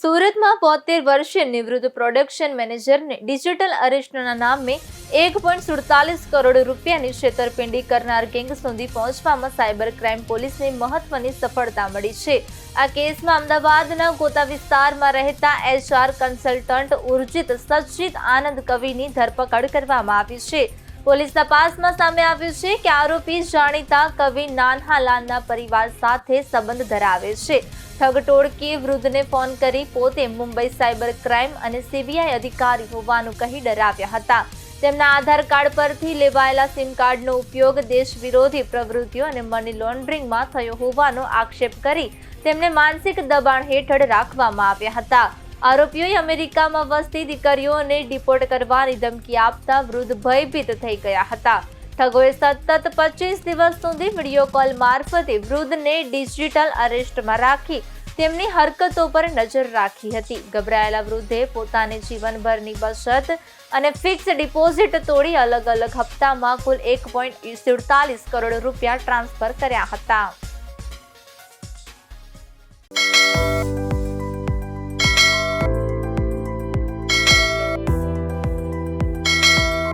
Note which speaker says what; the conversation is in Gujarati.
Speaker 1: સુરતમાં 72 વર્ષીય નિવૃત્ત પ્રોડક્શન મેનેજરને ડિજિટલ અરેસ્ટના નામે 1.47 કરોડ રૂપિયાની છેતરપિંડી કરનાર ગેંગ સુધી પહોંચવામાં સાયબર ક્રાઇમ પોલીસને મહત્વની સફળતા મળી છે. આ કેસમાં અમદાવાદના ગોતા વિસ્તારમાં રહેતા HR કન્સલ્ટન્ટ ઉર્જિત સચિત આનંદ કવિની ધરપકડ કરવામાં આવી છે. પોલીસ તપાસમાં સામે આવ્યું છે કે આરોપી જાણીતા કવિ નાનહાલાલના પરિવાર સાથે સંબંધ ધરાવે છે. ઠગ ટોળકીએ વૃદ્ધને ફોન કરી પોતે મુંબઈ સાયબર ક્રાઇમ અને CBI અધિકારી હોવાનું કહી ડરાવ્યા હતા. તેમના આધાર કાર્ડ પરથી લેવાયેલા સિમ કાર્ડનો ઉપયોગ દેશ વિરોધી પ્રવૃત્તિઓ અને મની લોન્ડરિંગમાં થયો હોવાનો આક્ષેપ કરી તેમને માનસિક દબાણ હેઠળ રાખવામાં આવ્યા હતા. આરોપીઓએ અમેરિકામાં વસતી દીકરીઓને ડિપોર્ટ કરવાની ધમકી આપતા વૃદ્ધ ભયભીત થઈ ગયા હતા. ઠગોએ સતત 25 દિવસ સુધી વિડીયો કોલ મારફતે વૃદ્ધને ડિજિટલ અરેસ્ટમાં રાખી તેમની હરકતો પર નજર રાખી હતી. ગભરાયેલા વૃદ્ધે પોતાની જીવનભરની બચત અને ફિક્સ ડિપોઝિટ તોડી અલગ અલગ હપ્તામાં કુલ 1.47 કરોડ રૂપિયા ટ્રાન્સફર કર્યા હતા.